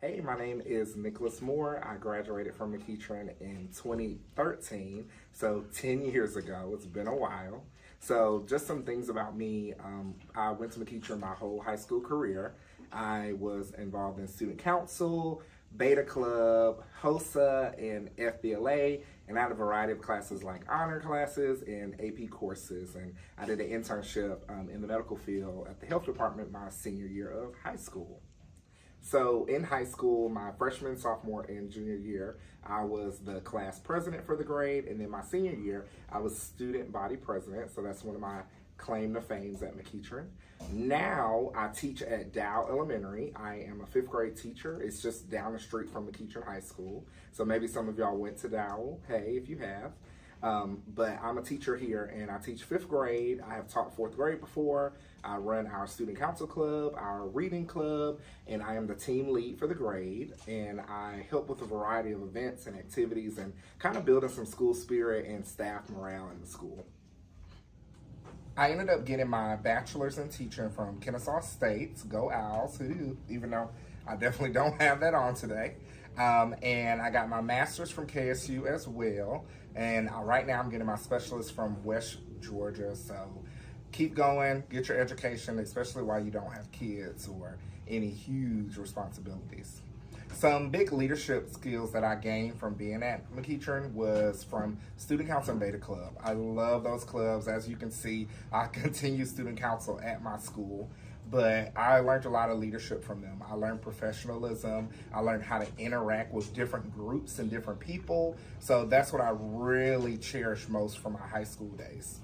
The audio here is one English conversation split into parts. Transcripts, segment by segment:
Hey, my name is Nicholas Moore. I graduated from McEachern in 2013, so 10 years ago. It's been a while. So, just some things about me. I went to McEachern my whole high school career. I was involved in student council, Beta Club, HOSA, and FBLA, and I had a variety of classes like honor classes and AP courses. And I did an internship in the medical field at the health department my senior year of high school. So in high school, my freshman, sophomore, and junior year, I was the class president for the grade. And then my senior year, I was student body president. So that's one of my claim to fames at McEachern. Now I teach at Dow Elementary. I am a fifth grade teacher. It's just down the street from McEachern High School. So maybe some of y'all went to Dow. Hey, if you have. But I'm a teacher here and I teach fifth grade. I have taught fourth grade before. I run our student council club, our reading club, and I am the team lead for the grade. And I help with a variety of events and activities and kind of building some school spirit and staff morale in the school. I ended up getting my bachelor's in teaching from Kennesaw State, go Owls, even though I definitely don't have that on today. And I got my master's from KSU as well. And right now I'm getting my specialist from West Georgia. So keep going, get your education, especially while you don't have kids or any huge responsibilities. Some big leadership skills that I gained from being at McEachern was from Student Council and Beta Club. I love those clubs. As you can see, I continue Student Council at my school, but I learned a lot of leadership from them. I learned professionalism. I learned how to interact with different groups and different people. So that's what I really cherish most from my high school days.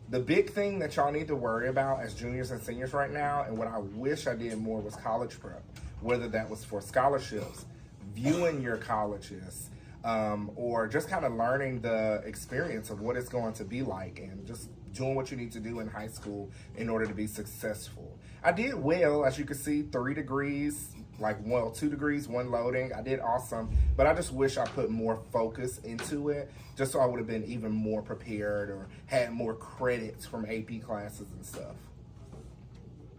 The big thing that y'all need to worry about as juniors and seniors right now, and what I wish I did more, was college prep. Whether that was for scholarships, viewing your colleges, or just kind of learning the experience of what it's going to be like and just doing what you need to do in high school in order to be successful. I did well, as you can see, 3 degrees, 2 degrees, 1 loading. I did awesome, but I just wish I put more focus into it just so I would have been even more prepared or had more credits from AP classes and stuff.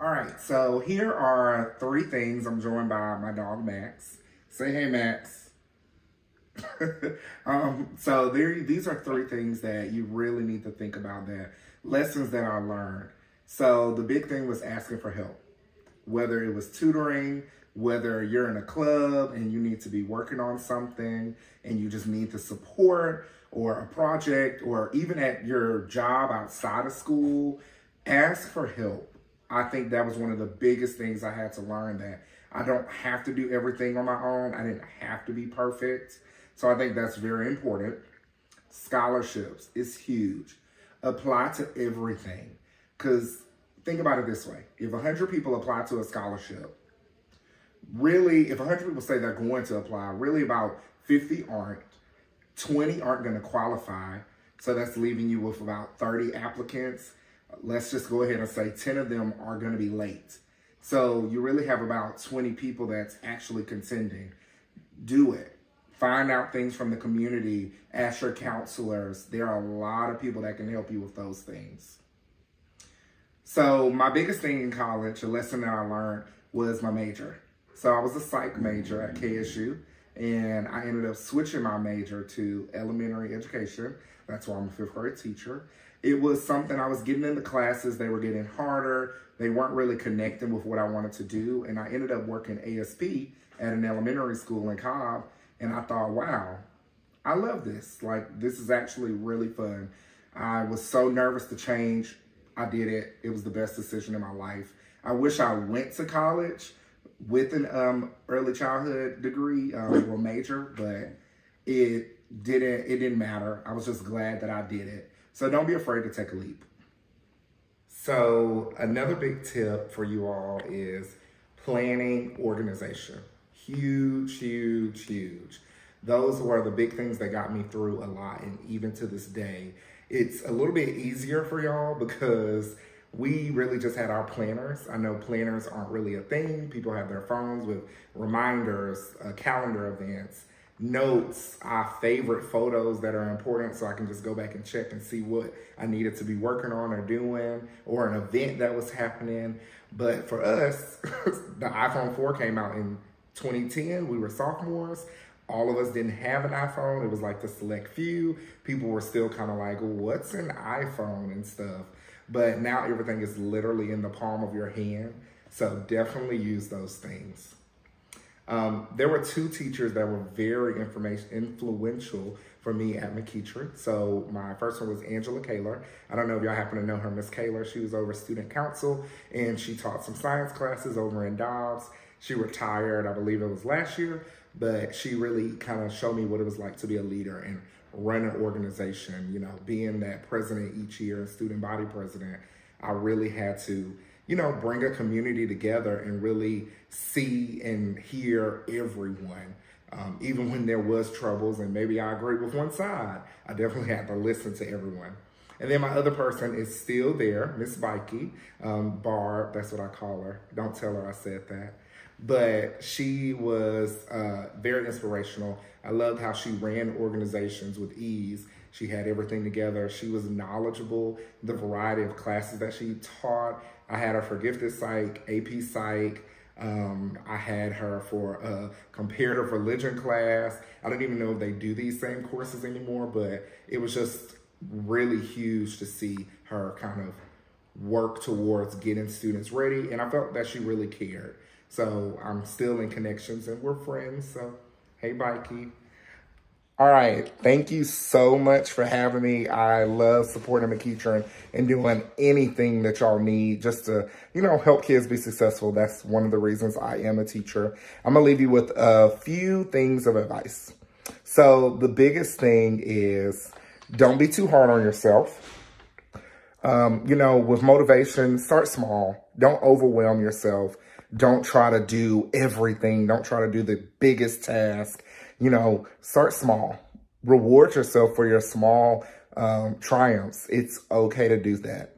All right, so here are 3 things. I'm joined by my dog, Max. Say hey, Max. These are 3 things that you really need to think about, that lessons that I learned. So the big thing was asking for help, whether it was tutoring, whether you're in a club and you need to be working on something and you just need the support, or a project, or even at your job outside of school, ask for help. I think that was one of the biggest things I had to learn, that I don't have to do everything on my own. I didn't have to be perfect. So I think that's very important. Scholarships is huge. Apply to everything. Because think about it this way. If 100 people apply to a scholarship, really, if 100 people say they're going to apply, really about 50 aren't. 20 aren't going to qualify. So that's leaving you with about 30 applicants. Let's just go ahead and say 10 of them are going to be late. So you really have about 20 people that's actually contending. Do it. Find out things from the community. Ask your counselors. There are a lot of people that can help you with those things. So my biggest thing in college, a lesson that I learned, was my major. So I was a psych major at KSU, and I ended up switching my major to elementary education. That's why I'm a fifth grade teacher. It was something I was getting into classes. They were getting harder. They weren't really connecting with what I wanted to do. And I ended up working ASP at an elementary school in Cobb. And I thought, wow, I love this. This is actually really fun. I was so nervous to change. I did it. It was the best decision in my life. I wish I went to college with an early childhood degree or major, but it didn't matter. I was just glad that I did it. So don't be afraid to take a leap. So another big tip for you all is planning, organization. Huge, huge, huge. Those were the big things that got me through a lot, and even to this day. It's a little bit easier for y'all because we really just had our planners. I know planners aren't really a thing. People have their phones with reminders, calendar events, notes, our favorite photos that are important, so I can just go back and check and see what I needed to be working on or doing, or an event that was happening. But for us, the iPhone 4 came out in 2010, we were sophomores. All of us didn't have an iPhone. It was like the select few. People were still kind of like, what's an iPhone and stuff? But now everything is literally in the palm of your hand. So definitely use those things. There were two teachers that were very influential for me at McEachern. So my first one was Angela Kaler. I don't know if y'all happen to know her, Miss Kaler. She was over student council and she taught some science classes over in Dobbs. She retired, I believe it was last year, but she really kind of showed me what it was like to be a leader and run an organization. You know, being that president each year and student body president, I really had to, you know, bring a community together and really see and hear everyone. Even when there was troubles and maybe I agreed with one side, I definitely had to listen to everyone. And then my other person is still there, Miss Vikey, Barb, that's what I call her. Don't tell her I said that. But she was very inspirational. I loved how she ran organizations with ease. She had everything together. She was knowledgeable, the variety of classes that she taught. I had her for gifted psych, AP psych. I had her for a comparative religion class. I don't even know if they do these same courses anymore, but it was just really huge to see her kind of work towards getting students ready. And I felt that she really cared. So I'm still in connections and we're friends. So, hey, Mikey. All right. Thank you so much for having me. I love supporting McEachern and doing anything that y'all need just to, you know, help kids be successful. That's one of the reasons I am a teacher. I'm going to leave you with a few things of advice. So the biggest thing is don't be too hard on yourself. You know, with motivation, start small. Don't overwhelm yourself. Don't try to do everything. Don't try to do the biggest task. You know, start small. Reward yourself for your small triumphs. It's okay to do that.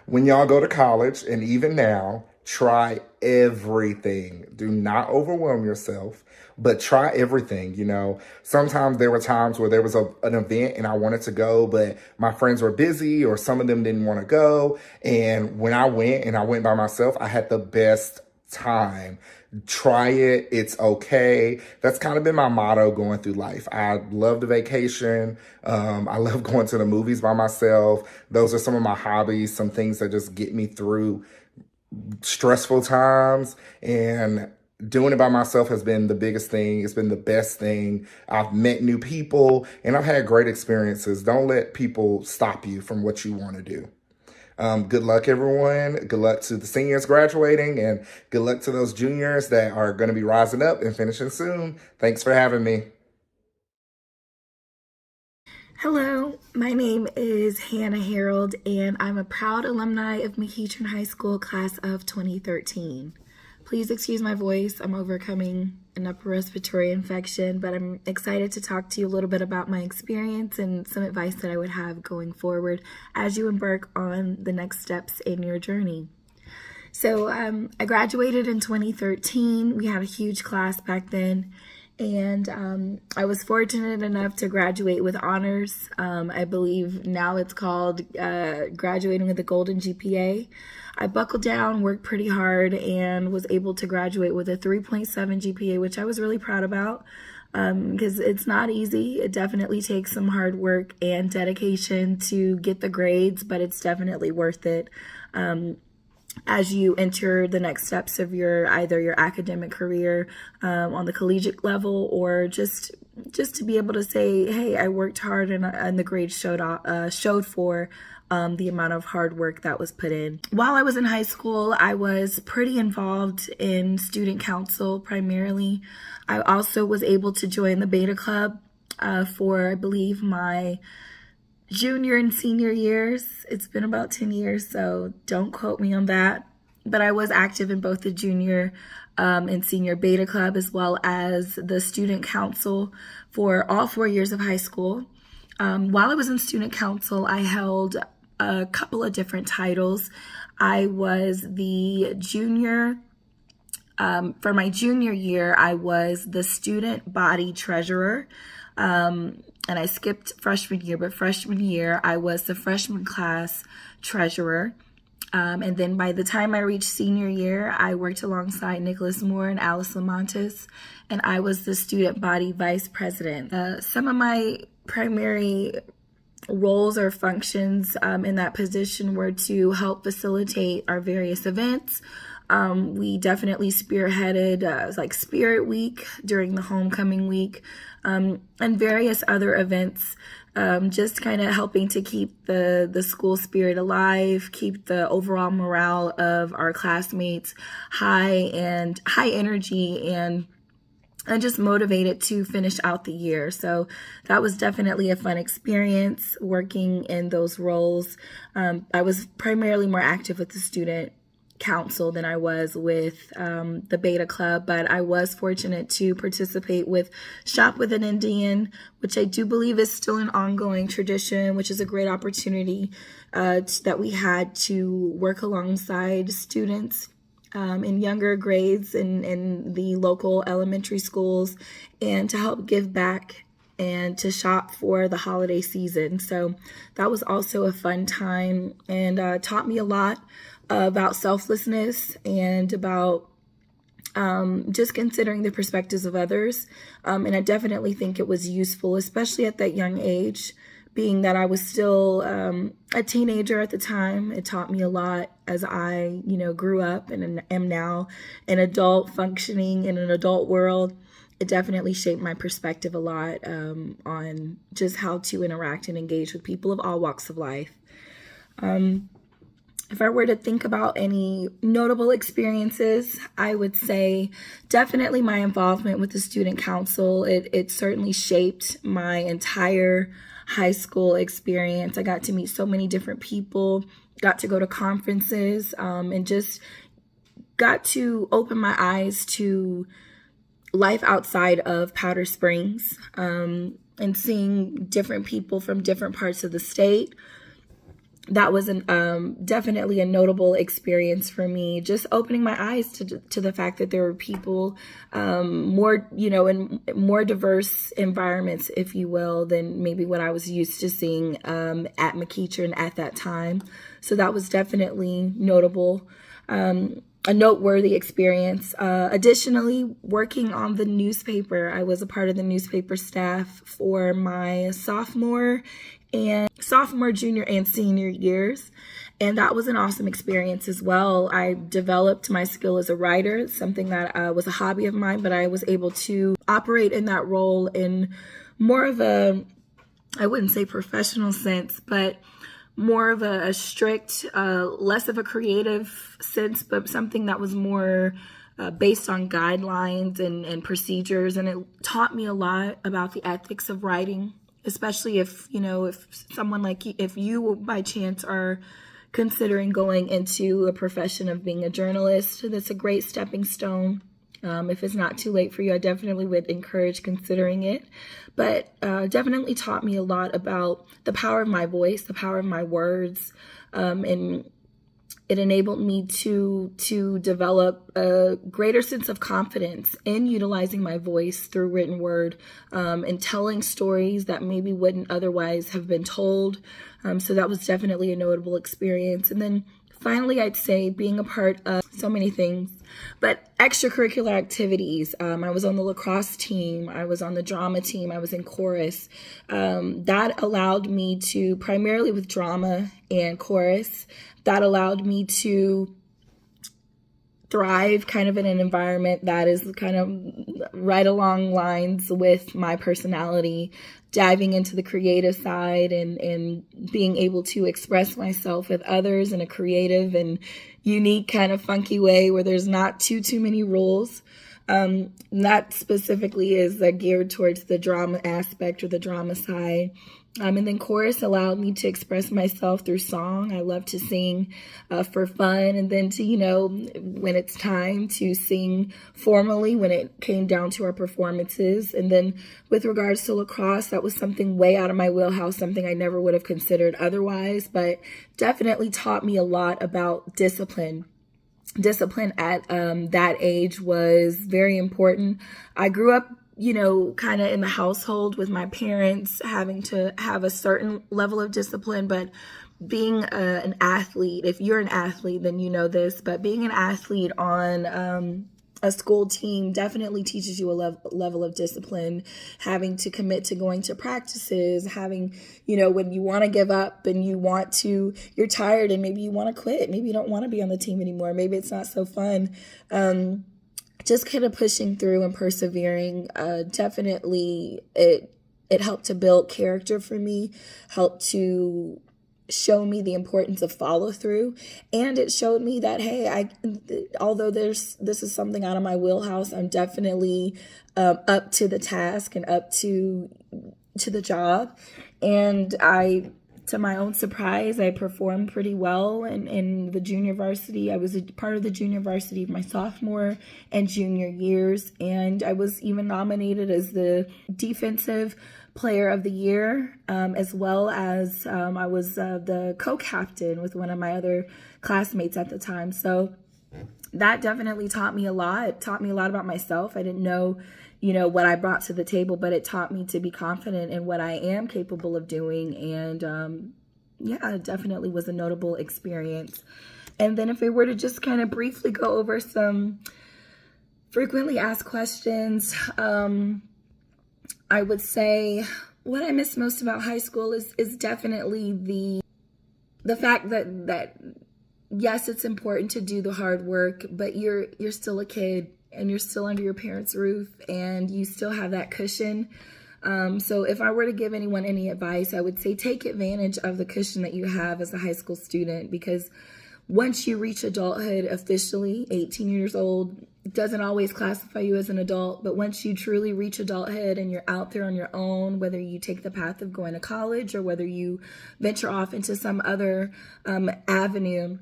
When y'all go to college, and even now, try everything. Do not overwhelm yourself, but try everything. You know, sometimes there were times where there was an event and I wanted to go, but my friends were busy or some of them didn't want to go. And when I went by myself, I had the best time. Try it. It's okay. That's kind of been my motto going through life. I love the vacation. I love going to the movies by myself. Those are some of my hobbies, some things that just get me through stressful times, and doing it by myself has been the biggest thing. It's been the best thing. I've met new people and I've had great experiences. Don't let people stop you from what you want to do. Good luck, everyone. Good luck to the seniors graduating and good luck to those juniors that are going to be rising up and finishing soon. Thanks for having me. Hello, my name is Hannah Harold, and I'm a proud alumni of McEachern High School class of 2013. Please excuse my voice. I'm overcoming an upper respiratory infection, but I'm excited to talk to you a little bit about my experience and some advice that I would have going forward as you embark on the next steps in your journey. So I graduated in 2013. We had a huge class back then. And I was fortunate enough to graduate with honors. I believe now it's called graduating with a golden GPA. I buckled down, worked pretty hard, and was able to graduate with a 3.7 GPA, which I was really proud about because it's not easy. It definitely takes some hard work and dedication to get the grades, but it's definitely worth it. As you enter the next steps of either your academic career on the collegiate level, or just to be able to say, hey, I worked hard and the grades showed for the amount of hard work that was put in. While I was in high school, I was pretty involved in student council primarily. I also was able to join the Beta Club for, I believe, my junior and senior years. It's been about 10 years, so don't quote me on that. But I was active in both the junior and senior Beta Club, as well as the student council for all 4 years of high school. While I was in student council, I held a couple of different titles. I was the junior. For my junior year, I was the student body treasurer. And I skipped freshman year, but freshman year, I was the freshman class treasurer. And then by the time I reached senior year, I worked alongside Nicholas Moore and Alice Lamontis, and I was the student body vice president. Some of my primary roles or functions in that position were to help facilitate our various events. We definitely spearheaded like Spirit Week during the homecoming week, and various other events, just kind of helping to keep the school spirit alive, keep the overall morale of our classmates high energy and just motivated to finish out the year. So that was definitely a fun experience working in those roles. I was primarily more active with the student council than I was with the Beta Club, but I was fortunate to participate with Shop with an Indian, which I do believe is still an ongoing tradition, which is a great opportunity that we had to work alongside students in younger grades in the local elementary schools, and to help give back and to shop for the holiday season. So that was also a fun time, and taught me a lot about selflessness and about just considering the perspectives of others. And I definitely think it was useful, especially at that young age, being that I was still a teenager at the time. It taught me a lot as I, grew up and am now an adult functioning in an adult world. It definitely shaped my perspective a lot on just how to interact and engage with people of all walks of life. If I were to think about any notable experiences, I would say definitely my involvement with the student council. It certainly shaped my entire high school experience. I got to meet so many different people, got to go to conferences, and just got to open my eyes to life outside of Powder Springs, and seeing different people from different parts of the state. That was definitely a notable experience for me, just opening my eyes to the fact that there were people more, in more diverse environments, if you will, than maybe what I was used to seeing at McEachern at that time. So that was definitely notable, a noteworthy experience. Additionally, working on the newspaper, I was a part of the newspaper staff for my sophomore, junior, and senior years. And that was an awesome experience as well. I developed my skill as a writer. It's something that was a hobby of mine, but I was able to operate in that role in more of a, I wouldn't say professional sense, but more of a strict, less of a creative sense, but something that was more based on guidelines and procedures. And it taught me a lot about the ethics of writing, especially if someone like you, if you by chance are considering going into a profession of being a journalist, that's a great stepping stone. If it's not too late for you, I definitely would encourage considering it. But definitely taught me a lot about the power of my voice, the power of my words, and it enabled me to develop a greater sense of confidence in utilizing my voice through written word, and telling stories that maybe wouldn't otherwise have been told. So that was definitely a notable experience. And then finally, I'd say being a part of so many things, but extracurricular activities. I was on the lacrosse team. I was on the drama team. I was in chorus. That allowed me to, primarily with drama and chorus, that allowed me to thrive kind of in an environment that is kind of right along lines with my personality, diving into the creative side and being able to express myself with others in a creative and unique kind of funky way where there's not too many rules. That specifically is geared towards the drama aspect or the drama side. And then chorus allowed me to express myself through song. I love to sing for fun, and then to, when it's time to sing formally when it came down to our performances. And then with regards to lacrosse, that was something way out of my wheelhouse, something I never would have considered otherwise, but definitely taught me a lot about discipline. Discipline at that age was very important. I grew up kind of in the household with my parents having to have a certain level of discipline, but being an athlete, if you're an athlete, then you know this, but being an athlete on a school team definitely teaches you a level of discipline, having to commit to going to practices, having, when you want to give up and you're tired and maybe you want to quit, maybe you don't want to be on the team anymore, maybe it's not so fun. Just kind of pushing through and persevering. Definitely it helped to build character for me, helped to show me the importance of follow through, and it showed me that, hey, although this is something out of my wheelhouse, I'm definitely up to the task and up to the job. And to my own surprise, I performed pretty well in the junior varsity. I was a part of the junior varsity of my sophomore and junior years, and I was even nominated as the defensive player of the year, as well as I was the co-captain with one of my other classmates at the time. So that definitely taught me a lot. It taught me a lot about myself. I didn't know, what I brought to the table, but it taught me to be confident in what I am capable of doing. And it definitely was a notable experience. And then if we were to just kind of briefly go over some frequently asked questions, I would say what I miss most about high school is definitely the fact that yes, it's important to do the hard work, but you're still a kid and you're still under your parents' roof and you still have that cushion. So if I were to give anyone any advice, I would say take advantage of the cushion that you have as a high school student, because once you reach adulthood officially, 18 years old, it doesn't always classify you as an adult, but once you truly reach adulthood and you're out there on your own, whether you take the path of going to college or whether you venture off into some other avenue,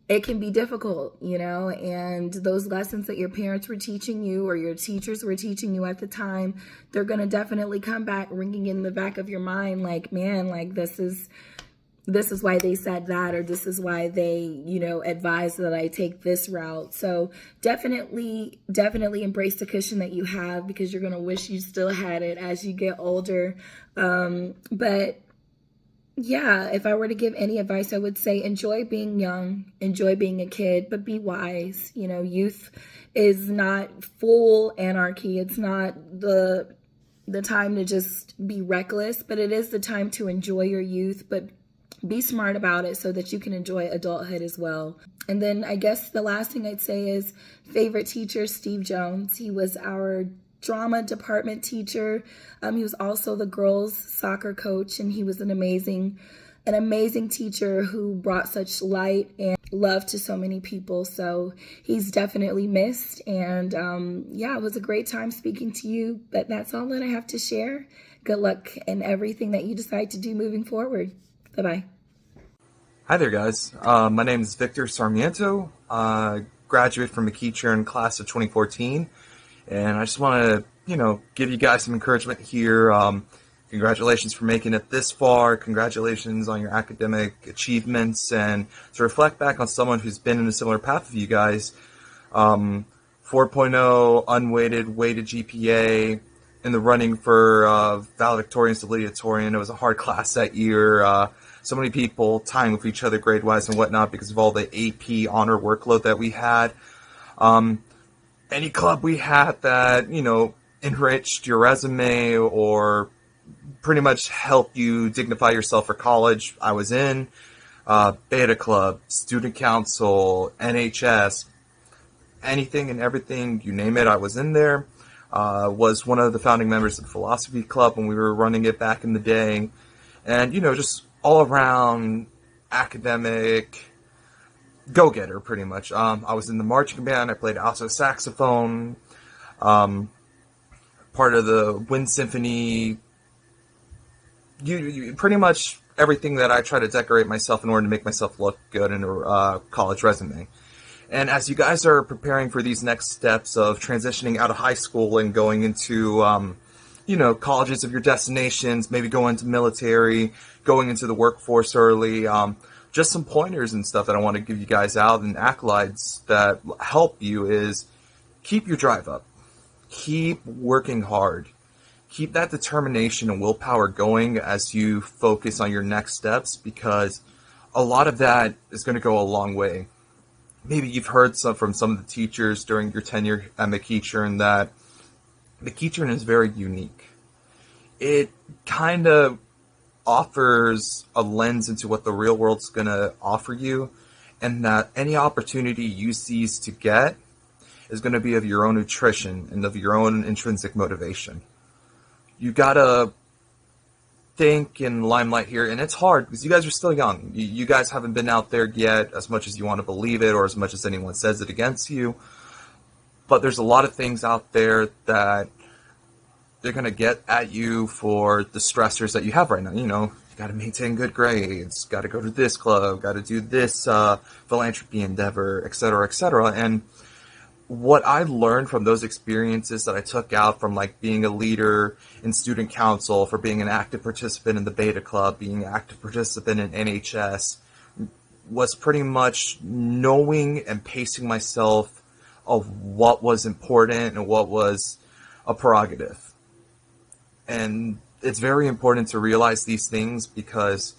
it can be difficult, and those lessons that your parents were teaching you or your teachers were teaching you at the time, they're going to definitely come back ringing in the back of your mind like, man, like this is why they said that, or this is why they, advise that I take this route. So definitely embrace the cushion that you have, because you're going to wish you still had it as you get older. But yeah, if I were to give any advice, I would say enjoy being young, enjoy being a kid, but be wise. Youth is not full anarchy. It's not the time to just be reckless, but it is the time to enjoy your youth, but be smart about it so that you can enjoy adulthood as well. And then I guess the last thing I'd say is favorite teacher, Steve Jones. He was our drama department teacher. He was also the girls soccer coach, and he was an amazing teacher who brought such light and love to so many people. So he's definitely missed. And it was a great time speaking to you, but that's all that I have to share. Good luck in everything that you decide to do moving forward. Bye-bye. Hi there, guys. My name is Victor Sarmiento. Graduate from McEachern class of 2014. And I just want to, give you guys some encouragement here. Congratulations for making it this far. Congratulations on your academic achievements. And to reflect back on someone who's been in a similar path of you guys, 4.0 unweighted, weighted GPA, in the running for valedictorian, salutatorian. It was a hard class that year. So many people tying with each other grade-wise and whatnot because of all the AP honor workload that we had. Any club we had that, enriched your resume or pretty much helped you dignify yourself for college, I was in. Beta Club, Student Council, NHS, anything and everything, you name it, I was in there. Was one of the founding members of the Philosophy Club when we were running it back in the day. And, just all around academic go-getter, pretty much. I was in the marching band. I played alto saxophone. Part of the Wind Symphony. You pretty much everything that I try to decorate myself in order to make myself look good in a college resume. And as you guys are preparing for these next steps of transitioning out of high school and going into, colleges of your destinations, maybe going into military, going into the workforce early, just some pointers and stuff that I want to give you guys out and accolades that help you is keep your drive up. Keep working hard. keep that determination and willpower going as you focus on your next steps, because a lot of that is going to go a long way. Maybe you've heard from some of the teachers during your tenure at McEachern that McEachern is very unique. It kind of offers a lens into what the real world's going to offer you, and that any opportunity you seize to get is going to be of your own nutrition and of your own intrinsic motivation. You got to think in limelight here, and it's hard because you guys are still young. You guys haven't been out there yet as much as you want to believe it or as much as anyone says it against you. But there's a lot of things out there that they're going to get at you for the stressors that you have right now. You know, you got to maintain good grades, got to go to this club, got to do this philanthropy endeavor, etc., etc. And what I learned from those experiences that I took out from like being a leader in student council, for being an active participant in the Beta Club, being an active participant in NHS, was pretty much knowing and pacing myself of what was important and what was a prerogative. And it's very important to realize these things, because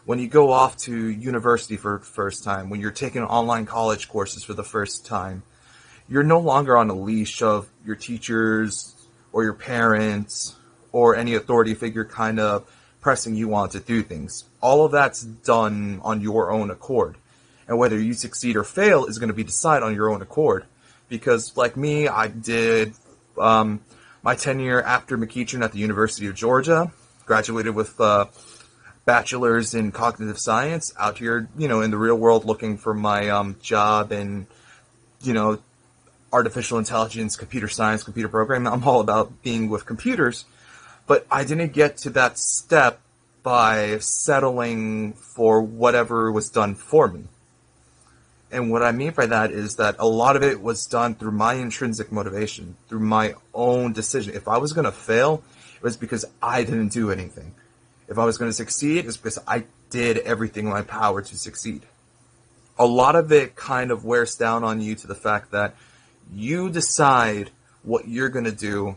when you go off to university for the first time, when you're taking online college courses for the first time, you're no longer on a leash of your teachers or your parents or any authority figure kind of pressing you on to do things. All of that's done on your own accord. And whether you succeed or fail is going to be decided on your own accord. Because like me, I did my tenure after McEachern at the University of Georgia, graduated with bachelor's in cognitive science, out here, you know, in the real world looking for my job in, you know, artificial intelligence, computer science, computer programming. I'm all about being with computers, but I didn't get to that step by settling for whatever was done for me. And what I mean by that is that a lot of it was done through my intrinsic motivation, through my own decision. If I was going to fail, it was because I didn't do anything. If I was going to succeed, it's because I did everything in my power to succeed. A lot of it kind of wears down on you to the fact that you decide what you're going to do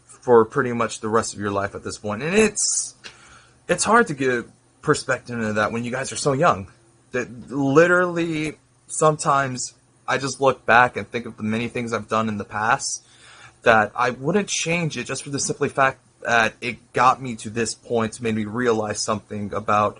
for pretty much the rest of your life at this point. And it's hard to give perspective into that when you guys are so young. That literally, sometimes I just look back and think of the many things I've done in the past that I wouldn't change it just for the simple fact that it got me to this point, made me realize something about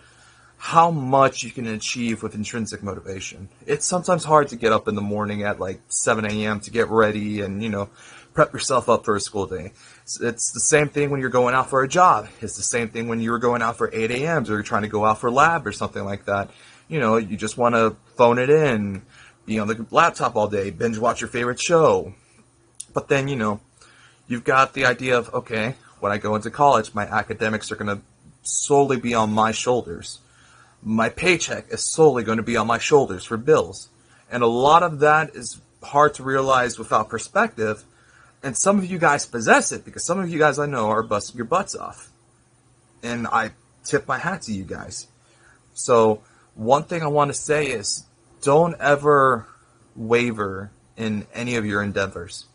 how much you can achieve with intrinsic motivation. It's sometimes hard to get up in the morning at like 7 a.m. to get ready and, you know, prep yourself up for a school day. It's the same thing when you're going out for a job. It's the same thing when you're going out for 8 a.m.s or you're trying to go out for lab or something like that. You know, you just want to phone it in, be on the laptop all day, binge watch your favorite show. But then, you know, you've got the idea of, okay, when I go into college, my academics are going to solely be on my shoulders. My paycheck is solely going to be on my shoulders for bills. And a lot of that is hard to realize without perspective. And some of you guys possess it, because some of you guys I know are busting your butts off. And I tip my hat to you guys. So one thing I want to say is, don't ever waver in any of your endeavors.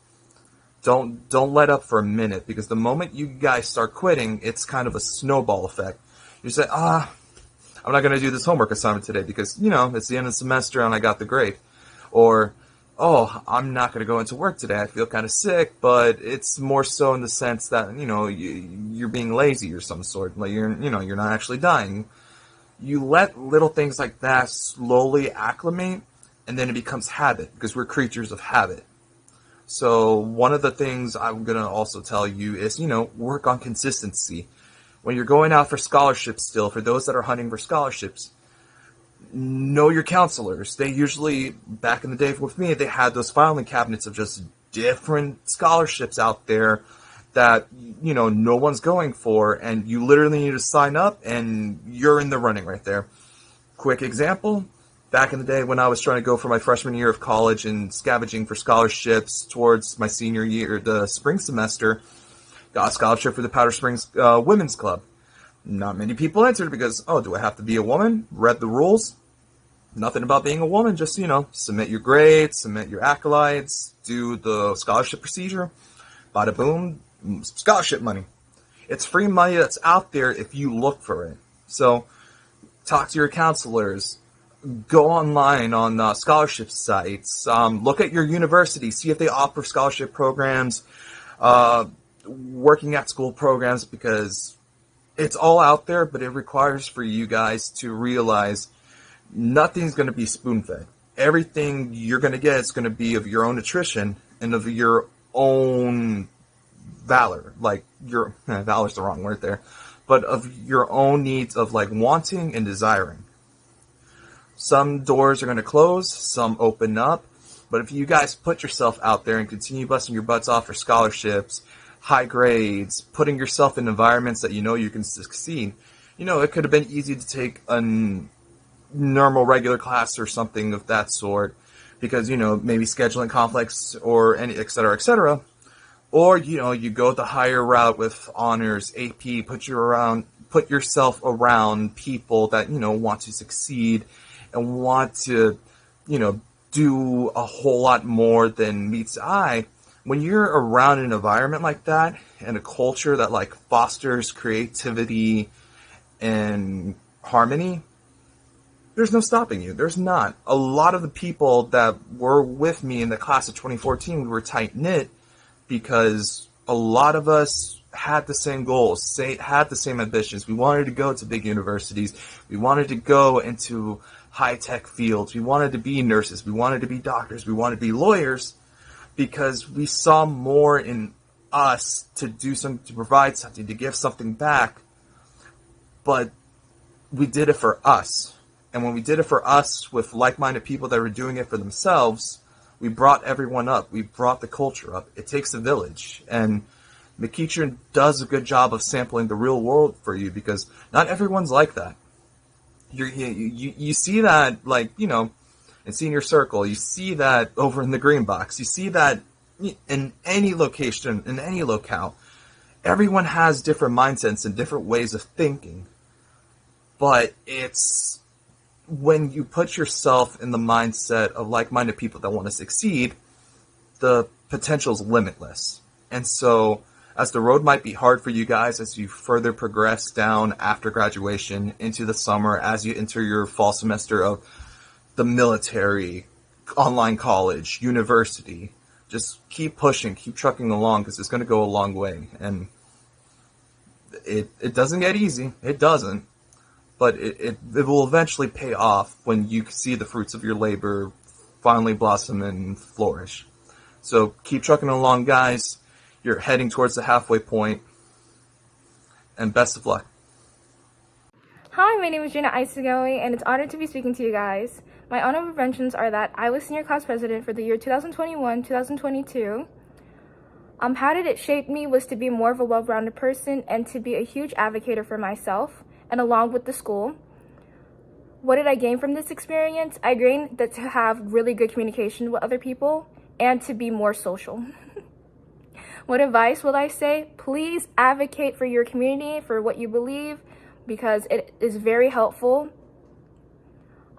Don't let up for a minute, because the moment you guys start quitting, it's kind of a snowball effect. You say, I'm not going to do this homework assignment today because, you know, it's the end of the semester and I got the grade. Or, oh, I'm not going to go into work today. I feel kind of sick, but it's more so in the sense that, you know, you're being lazy or some sort. Like you're not actually dying. You let little things like that slowly acclimate, and then it becomes habit, because we're creatures of habit. So one of the things I'm going to also tell you is, you know, work on consistency. When you're going out for scholarships still, for those that are hunting for scholarships, know your counselors. They usually, back in the day with me, they had those filing cabinets of just different scholarships out there that, you know, no one's going for, and you literally need to sign up and you're in the running right there. Quick example, back in the day when I was trying to go for my freshman year of college and scavenging for scholarships towards my senior year, the spring semester, got a scholarship for the Powder Springs Women's Club. Not many people entered because, oh, do I have to be a woman? Read the rules. Nothing about being a woman, just, you know, submit your grades, submit your acolytes, do the scholarship procedure. Bada boom, scholarship money. It's free money that's out there if you look for it. So talk to your counselors. Go online on scholarship sites. Look at your university. See if they offer scholarship programs, working at school programs, because it's all out there, but it requires for you guys to realize nothing's going to be spoon-fed. Everything you're going to get is going to be of your own attrition and of your own valor. Like, your valor's the wrong word there, but of your own needs of like wanting and desiring. Some doors are going to close, some open up, but if you guys put yourself out there and continue busting your butts off for scholarships, high grades, putting yourself in environments that you know you can succeed, it could have been easy to take a normal regular class or something of that sort because, maybe scheduling conflicts or any, et cetera, et cetera. Or, you go the higher route with honors, AP, put yourself around people that, want to succeed and want to, do a whole lot more than meets the eye. When you're around an environment like that and a culture that like fosters creativity and harmony, there's no stopping you. There's not. A lot of the people that were with me in the class of 2014, we were tight-knit because a lot of us had the same goals, had the same ambitions. We wanted to go to big universities. We wanted to go into high-tech fields. We wanted to be nurses. We wanted to be doctors. We wanted to be lawyers because we saw more in us to do something, to provide something, to give something back. But we did it for us. And when we did it for us with like-minded people that were doing it for themselves, we brought everyone up. We brought the culture up. It takes a village. And McEachern does a good job of sampling the real world for you because not everyone's like that. You see that, like, in senior circle. You see that over in the green box. You see that in any location, in any locale. Everyone has different mindsets and different ways of thinking. But it's when you put yourself in the mindset of like-minded people that want to succeed, the potential is limitless. And so, as the road might be hard for you guys as you further progress down after graduation into the summer, as you enter your fall semester of the military, online college, university, just keep pushing, keep trucking along because it's going to go a long way. And it doesn't get easy. It doesn't. But it will eventually pay off when you see the fruits of your labor finally blossom and flourish. So keep trucking along, guys. You're heading towards the halfway point. And best of luck. Hi, my name is Gina Isagoe, and it's an honor to be speaking to you guys. My honorable mentions are that I was senior class president for the year 2021-2022. How did it shape me was to be more of a well-rounded person and to be a huge advocate for myself and along with the school. What did I gain from this experience? I gained that to have really good communication with other people and to be more social. What advice will I say? Please advocate for your community, for what you believe, because it is very helpful.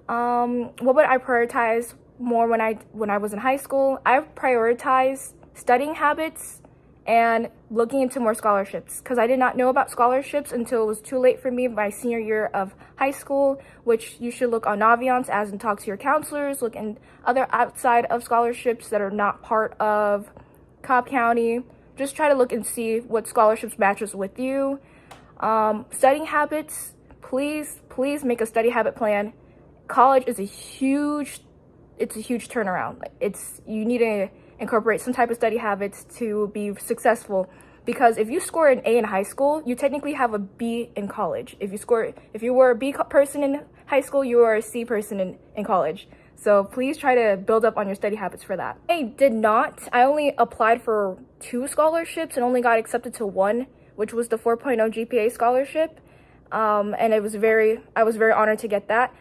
What would I prioritize more when I was in high school? I prioritized studying habits and looking into more scholarships because I did not know about scholarships until it was too late for me my senior year of high school, which you should look on Naviance as and talk to your counselors, look in other outside of scholarships that are not part of Cobb County. Just try to look and see what scholarships matches with you. Studying habits, please make a study habit plan. College is a huge turnaround. You need to incorporate some type of study habits to be successful, because if you score an A in high school, you technically have a B in college. If you were a B person in high school, you are a C person in college. So please try to build up on your study habits for that. I did not. I only applied for 2 scholarships and only got accepted to 1, which was the 4.0 GPA scholarship. And I was very honored to get that.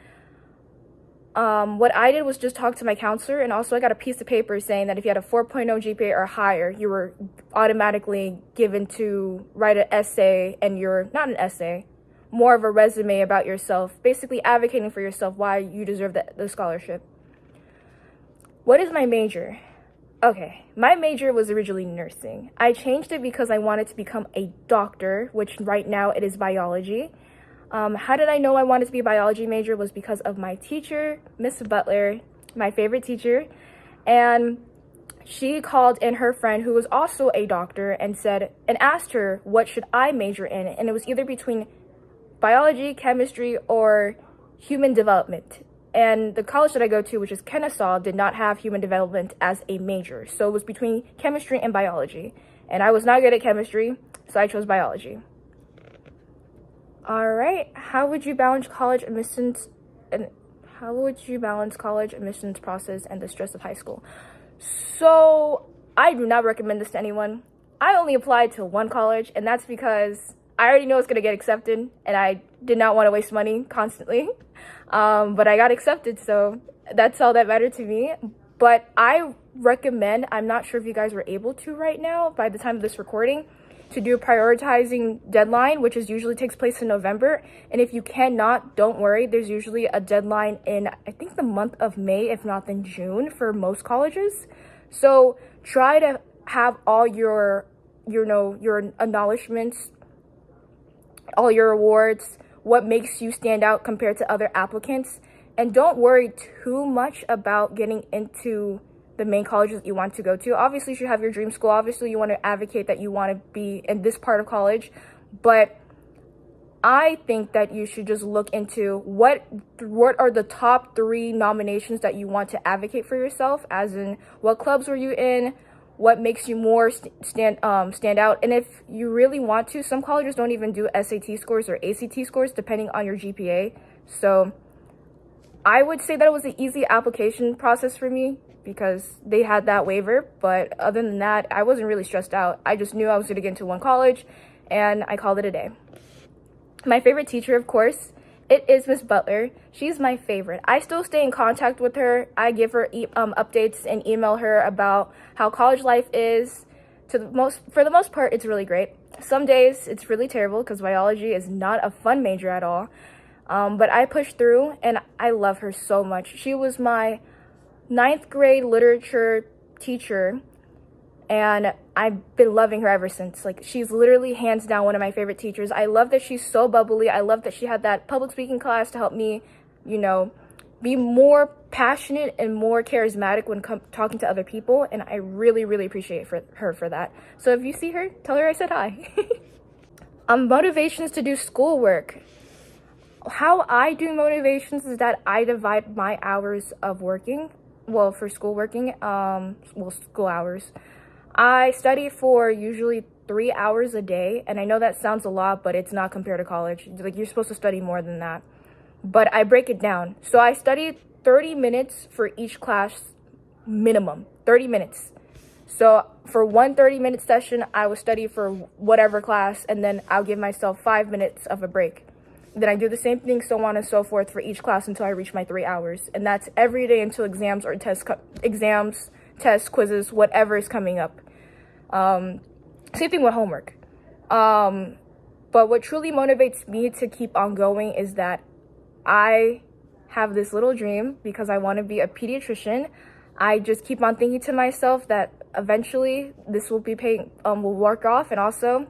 What I did was just talk to my counselor, and also I got a piece of paper saying that if you had a 4.0 GPA or higher, you were automatically given to write an essay, and not an essay, more of a resume about yourself, basically advocating for yourself why you deserve the scholarship. What is my major? Okay, my major was originally nursing. I changed it because I wanted to become a doctor, which right now it is biology. How did I know I wanted to be a biology major? Was because of my teacher, Miss Butler, my favorite teacher, and she called in her friend who was also a doctor and asked her what should I major in, and it was either between biology, chemistry, or human development. And the college that I go to, which is Kennesaw, did not have human development as a major. So it was between chemistry and biology. And I was not good at chemistry, so I chose biology. All right, how would you balance college admissions process and the stress of high school? So I do not recommend this to anyone. I only applied to one college, and that's because I already know it's going to get accepted, and I did not want to waste money constantly. But I got accepted, so that's all that mattered to me. But I recommend, I'm not sure if you guys were able to right now by the time of this recording, to do a prioritizing deadline, which usually takes place in November. And if you cannot, don't worry. There's usually a deadline in, I think, the month of May, if not in June, for most colleges. So try to have all your acknowledgments, all your awards, what makes you stand out compared to other applicants. And don't worry too much about getting into the main colleges that you want to go to. Obviously, you should have your dream school. Obviously, you want to advocate that you want to be in this part of college. But I think that you should just look into what are the top 3 nominations that you want to advocate for yourself, as in what clubs were you in, what makes you more stand out. And if you really want to, some colleges don't even do SAT scores or ACT scores depending on your GPA. So I would say that it was an easy application process for me because they had that waiver. But other than that, I wasn't really stressed out. I just knew I was going to get into one college, and I called it a day. My favorite teacher, of course, it is Miss Butler. She's my favorite. I still stay in contact with her. I give her updates and email her about how college life is. For the most part, it's really great. Some days it's really terrible because biology is not a fun major at all. But I pushed through, and I love her so much. She was my 9th grade literature teacher, and I've been loving her ever since. Like, she's literally hands down one of my favorite teachers. I love that she's so bubbly. I love that she had that public speaking class to help me, be more passionate and more charismatic when talking to other people. And I really, really appreciate her for that. So if you see her, tell her I said hi. Motivations to do schoolwork. How I do motivations is that I divide my hours of working, for school working, school hours. I study for usually 3 hours a day, and I know that sounds a lot, but it's not compared to college. Like, you're supposed to study more than that. But I break it down. So I study 30 minutes for each class, minimum, 30 minutes. So for one 30-minute session, I will study for whatever class, and then I'll give myself 5 minutes of a break. Then I do the same thing, so on and so forth, for each class until I reach my 3 hours. And that's every day until exams or tests, quizzes, whatever is coming up. Same thing with homework. But what truly motivates me to keep on going is that I have this little dream because I want to be a pediatrician. I just keep on thinking to myself that eventually this will work off. And also,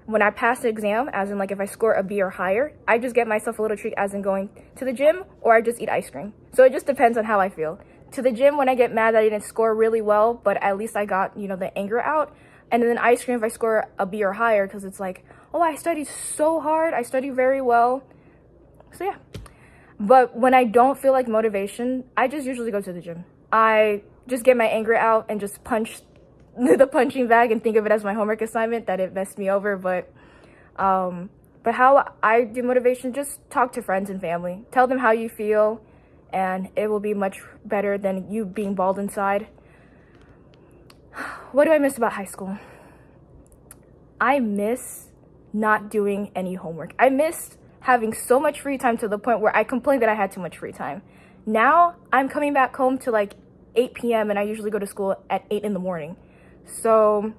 when I pass the exam, as in, like, if I score a B or higher, I just get myself a little treat, as in going to the gym, or I just eat ice cream. So it just depends on how I feel. To the gym when I get mad that I didn't score really well, but at least I got, the anger out. And then ice cream if I score a B or higher, because it's like, oh, I studied so hard. I studied very well. So yeah. But when I don't feel like motivation, I just usually go to the gym. I just get my anger out and just punch the punching bag and think of it as my homework assignment that it messed me over. But how I do motivation, just talk to friends and family. Tell them how you feel, and it will be much better than you being bald inside. What do I miss about high school? I miss not doing any homework. I missed having so much free time to the point where I complained that I had too much free time. Now I'm coming back home to like 8 p.m. and I usually go to school at 8 in the morning. So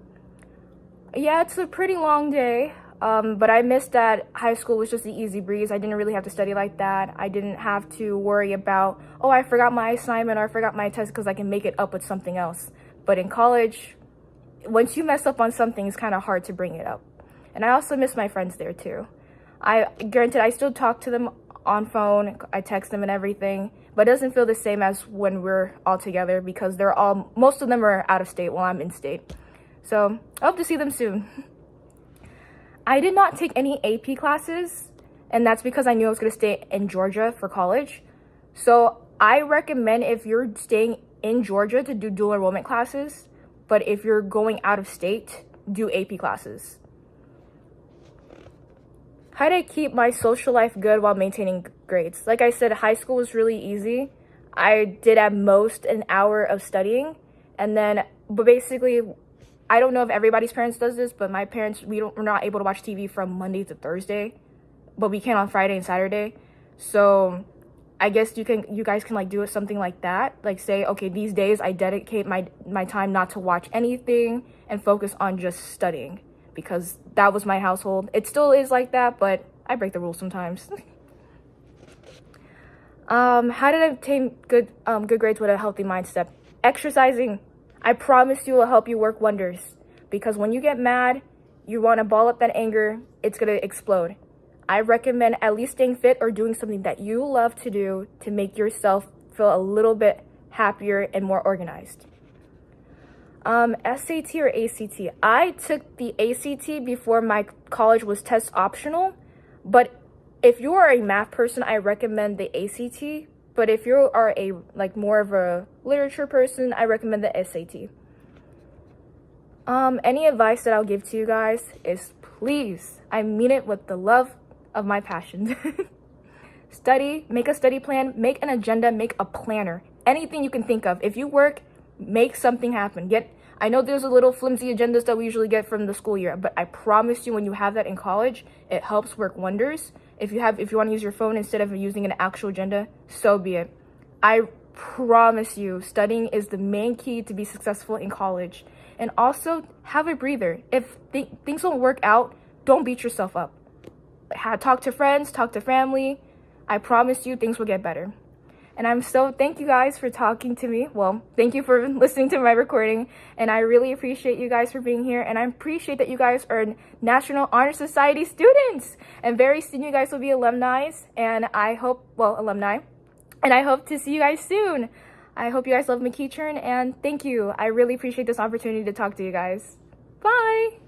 yeah, it's a pretty long day. But I missed that high school was just the easy breeze. I didn't really have to study like that. I didn't have to worry about, oh, I forgot my assignment or I forgot my test, because I can make it up with something else. But in college, once you mess up on something, it's kind of hard to bring it up. And I also miss my friends there too. Granted, I still talk to them on phone, I text them and everything, but it doesn't feel the same as when we're all together because most of them are out of state while I'm in state. So I hope to see them soon. I did not take any AP classes, and that's because I knew I was going to stay in Georgia for college. So I recommend, if you're staying in Georgia, to do dual enrollment classes, but if you're going out of state, do AP classes. How do I keep my social life good while maintaining grades? Like I said, high school was really easy. I did at most an hour of studying, but basically, I don't know if everybody's parents does this, but my parents, we're not able to watch TV from Monday to Thursday, but we can on Friday and Saturday. So I guess you guys can like do it something like that. Like say, okay, these days I dedicate my time not to watch anything and focus on just studying, because that was my household. It still is like that, but I break the rules sometimes. How did I obtain good grades with a healthy mindset? Exercising. I promise you will help you work wonders, because when you get mad, you want to ball up that anger, it's going to explode. I recommend at least staying fit or doing something that you love to do to make yourself feel a little bit happier and more organized. SAT or ACT? I took the ACT before my college was test optional, but if you are a math person, I recommend the ACT. But if you are more of a literature person, I recommend the SAT. Any advice that I'll give to you guys is, please, I mean it with the love of my passion. Study, make a study plan, make an agenda, make a planner. Anything you can think of. If you work, make something happen. I know there's a little flimsy agendas that we usually get from the school year, but I promise you when you have that in college, it helps work wonders. If you want to use your phone instead of using an actual agenda, so be it. I promise you, studying is the main key to be successful in college. And also, have a breather. If things don't work out, don't beat yourself up. Talk to friends, talk to family. I promise you, things will get better. And thank you guys for talking to me. Well, thank you for listening to my recording. And I really appreciate you guys for being here. And I appreciate that you guys are National Honor Society students. And very soon you guys will be alumni. And alumni. And I hope to see you guys soon. I hope you guys love McEachern. And thank you. I really appreciate this opportunity to talk to you guys. Bye.